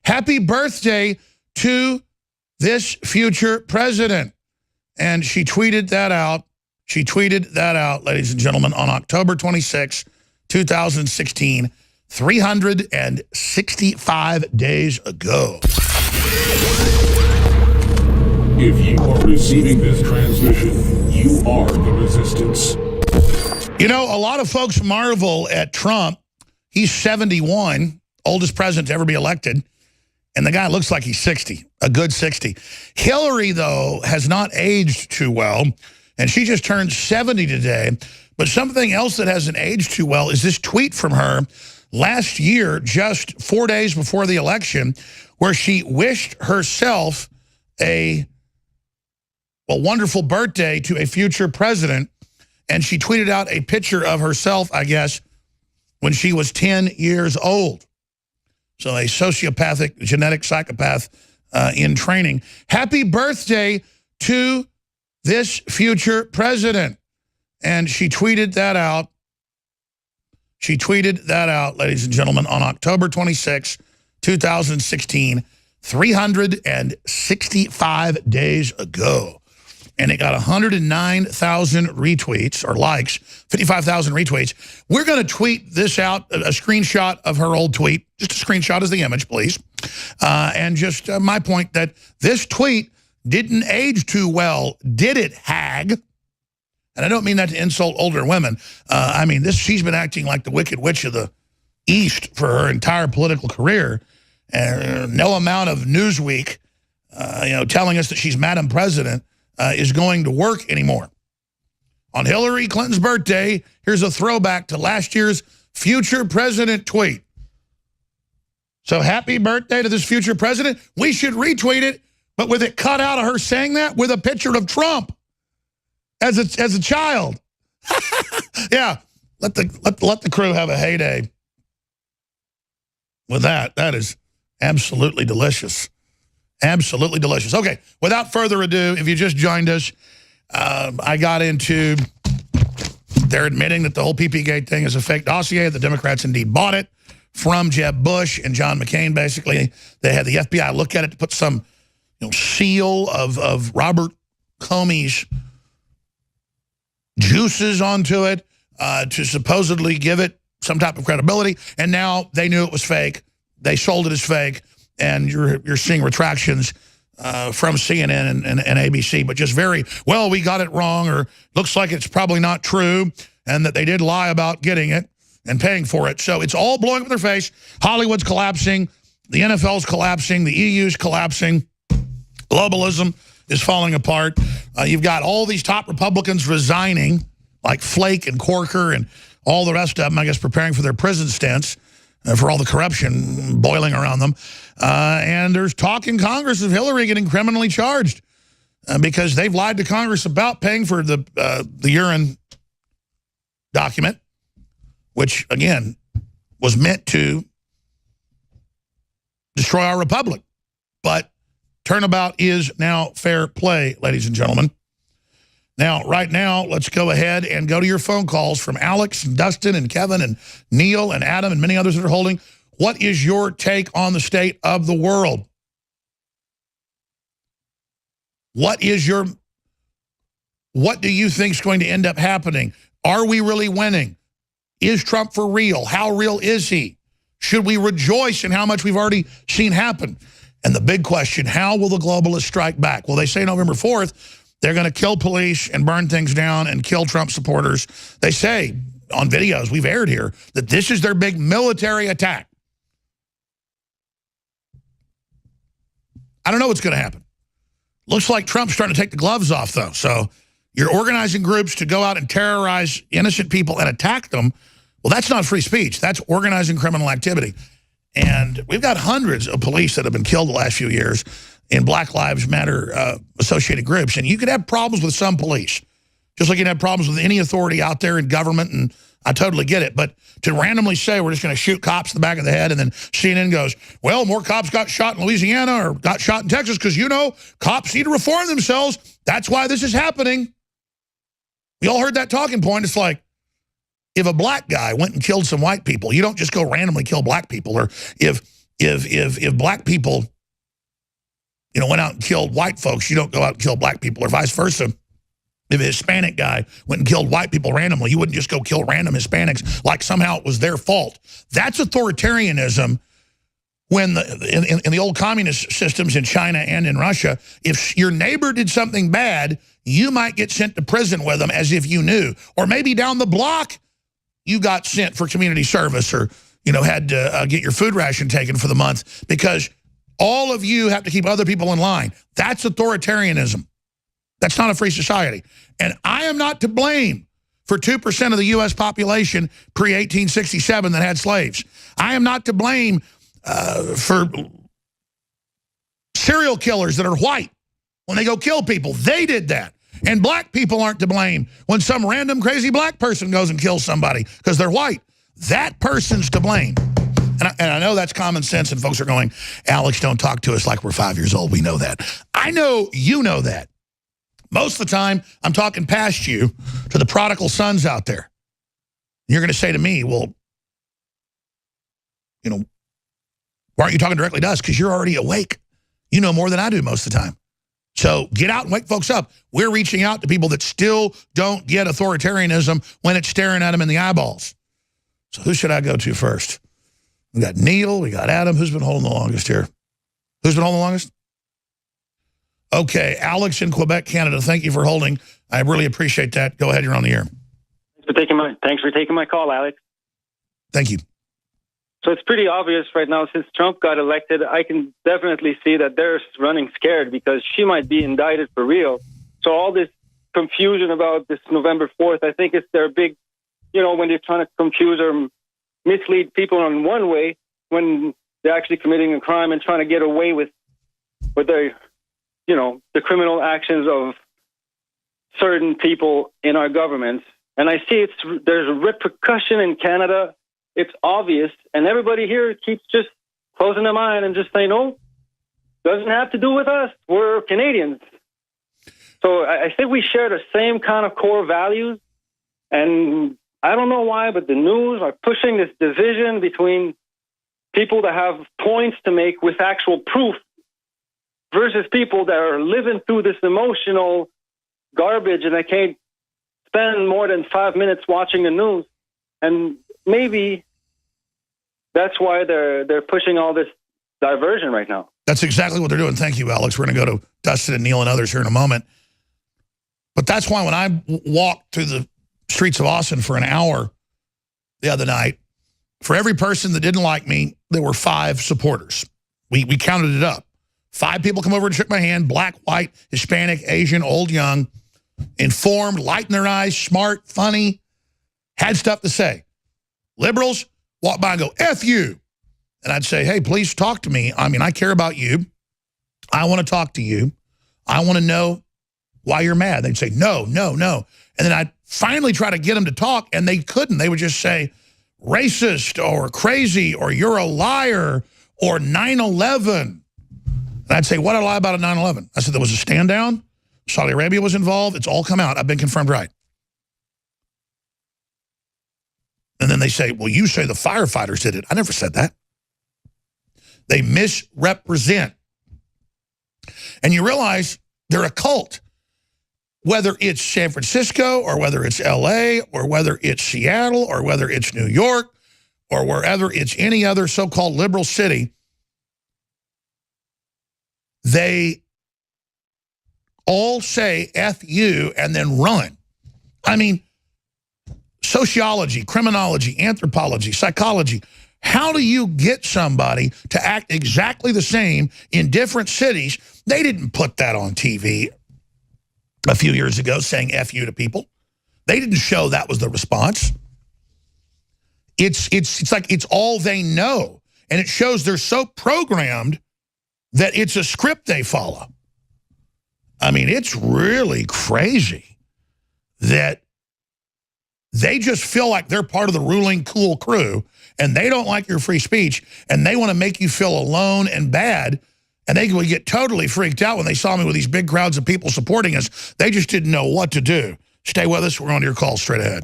happy birthday to this future president. And she tweeted that out. She tweeted that out, ladies and gentlemen, on October 26, 2016, 365 days ago. If you are receiving this transmission, you are the resistance. You know, a lot of folks marvel at Trump. He's 71, oldest president to ever be elected. And the guy looks like he's 60, a good 60. Hillary, though, has not aged too well. And she just turned 70 today. But something else that hasn't aged too well is this tweet from her last year, just 4 days before the election, where she wished herself a wonderful birthday to a future president. And she tweeted out a picture of herself, I guess, when she was 10 years old. So a sociopathic, genetic psychopath in training. Happy birthday to this future president. And she tweeted that out. She tweeted that out, ladies and gentlemen, on October 26, 2016, 365 days ago. And it got 109,000 retweets or likes, 55,000 retweets. We're going to tweet this out, a screenshot of her old tweet. Just a screenshot as the image, please. And just my point that this tweet didn't age too well, did it, hag? And I don't mean that to insult older women. I mean, she's been acting like the Wicked Witch of the East for her entire political career. No amount of Newsweek, telling us that she's Madam President is going to work anymore. On Hillary Clinton's birthday, here's a throwback to last year's future president tweet. So happy birthday to this future president. We should retweet it, but with it cut out of her saying that with a picture of Trump as a child. Yeah, let the crew have a heyday with that. That is absolutely delicious. Absolutely delicious. Okay, without further ado, if you just joined us, I got into, they're admitting that the whole PP-Gate thing is a fake dossier. The Democrats indeed bought it from Jeb Bush and John McCain, basically. They had the FBI look at it to put some seal of Robert Comey's juices onto it to supposedly give it some type of credibility. And now they knew it was fake. They sold it as fake. And you're seeing retractions from CNN and ABC, but just very, well, we got it wrong, or looks like it's probably not true, and that they did lie about getting it and paying for it. So it's all blowing up in their face. Hollywood's collapsing. The NFL's collapsing. The EU's collapsing. Globalism is falling apart. You've got all these top Republicans resigning, like Flake and Corker and all the rest of them, I guess, preparing for their prison stints. For all the corruption boiling around them. And there's talk in Congress of Hillary getting criminally charged because they've lied to Congress about paying for the urine document, which, again, was meant to destroy our republic. But turnabout is now fair play, ladies and gentlemen. Now, right now, let's go ahead and go to your phone calls from Alex, and Dustin, and Kevin, and Neil, and Adam, and many others that are holding. What is your take on the state of the world? What do you think is going to end up happening? Are we really winning? Is Trump for real? How real is he? Should we rejoice in how much we've already seen happen? And the big question, how will the globalists strike back? Well, they say November 4th, they're going to kill police and burn things down and kill Trump supporters. They say on videos we've aired here that this is their big military attack. I don't know what's going to happen. Looks like Trump's starting to take the gloves off, though. So you're organizing groups to go out and terrorize innocent people and attack them. Well, that's not free speech. That's organizing criminal activity. And we've got hundreds of police that have been killed the last few years in Black Lives Matter associated groups. And you could have problems with some police, just like you'd have problems with any authority out there in government, and I totally get it. But to randomly say we're just going to shoot cops in the back of the head, and then CNN goes, well, more cops got shot in Louisiana or got shot in Texas because, cops need to reform themselves. That's why this is happening. We all heard that talking point. It's like, if a black guy went and killed some white people, you don't just go randomly kill black people. Or if If black people, went out and killed white folks, you don't go out and kill black people, or vice versa. If a Hispanic guy went and killed white people randomly, you wouldn't just go kill random Hispanics like somehow it was their fault. That's authoritarianism. When in the old communist systems in China and in Russia, if your neighbor did something bad, you might get sent to prison with them as if you knew. Or maybe down the block, you got sent for community service, or had to get your food ration taken for the month, because all of you have to keep other people in line. That's authoritarianism. That's not a free society. And I am not to blame for 2% of the U.S. population pre-1867 that had slaves. I am not to blame for serial killers that are white when they go kill people. They did that. And black people aren't to blame when some random crazy black person goes and kills somebody because they're white. That person's to blame. And I know that's common sense, and folks are going, Alex, don't talk to us like we're 5 years old. We know that. I know you know that. Most of the time, I'm talking past you to the prodigal sons out there. You're going to say to me, well, why aren't you talking directly to us? Because you're already awake. You know more than I do most of the time. So get out and wake folks up. We're reaching out to people that still don't get authoritarianism when it's staring at them in the eyeballs. So who should I go to first? We got Neil, we got Adam. Who's been holding the longest here? Who's been holding the longest? Okay, Alex in Quebec, Canada. Thank you for holding. I really appreciate that. Go ahead, you're on the air. Thanks for taking my call, Alex. Thank you. So it's pretty obvious right now, since Trump got elected, I can definitely see that they're running scared because she might be indicted for real. So all this confusion about this November 4th, I think it's their big, when they're trying to confuse or mislead people in one way, when they're actually committing a crime and trying to get away with their, the criminal actions of certain people in our government. And I see there's a repercussion in Canada. It's obvious, and everybody here keeps just closing their mind and just saying, no, doesn't have to do with us. We're Canadians. So I think we share the same kind of core values, and I don't know why, but the news are pushing this division between people that have points to make with actual proof versus people that are living through this emotional garbage and they can't spend more than 5 minutes watching the news. And maybe that's why they're pushing all this diversion right now. That's exactly what they're doing. Thank you, Alex. We're going to go to Dustin and Neil and others here in a moment. But that's why when I walked through the streets of Austin for an hour the other night, for every person that didn't like me, there were 5 supporters. We counted it up. 5 people come over and shook my hand: black, white, Hispanic, Asian, old, young, informed, light in their eyes, smart, funny, had stuff to say. Liberals walk by and go, F you. And I'd say, hey, please talk to me. I mean, I care about you. I want to talk to you. I want to know why you're mad. They'd say, no, no, no. And then I'd finally try to get them to talk, and they couldn't. They would just say, racist or crazy or you're a liar or 9/11. And I'd say, what did I lie about at 9/11? I said, there was a stand down. Saudi Arabia was involved. It's all come out. I've been confirmed right. And then they say, well, you say the firefighters did it. I never said that. They misrepresent. And you realize they're a cult. Whether it's San Francisco or whether it's LA or whether it's Seattle or whether it's New York or wherever it's any other so-called liberal city, they all say F you and then run. I mean, sociology, criminology, anthropology, psychology. How do you get somebody to act exactly the same in different cities? They didn't put that on TV a few years ago, saying F you to people. They didn't show that was the response. It's like it's all they know. And it shows they're so programmed that it's a script they follow. I mean, it's really crazy that they just feel like they're part of the ruling cool crew, and they don't like your free speech, and they want to make you feel alone and bad, and they would get totally freaked out when they saw me with these big crowds of people supporting us. They just didn't know what to do. Stay with us. We're on your call straight ahead.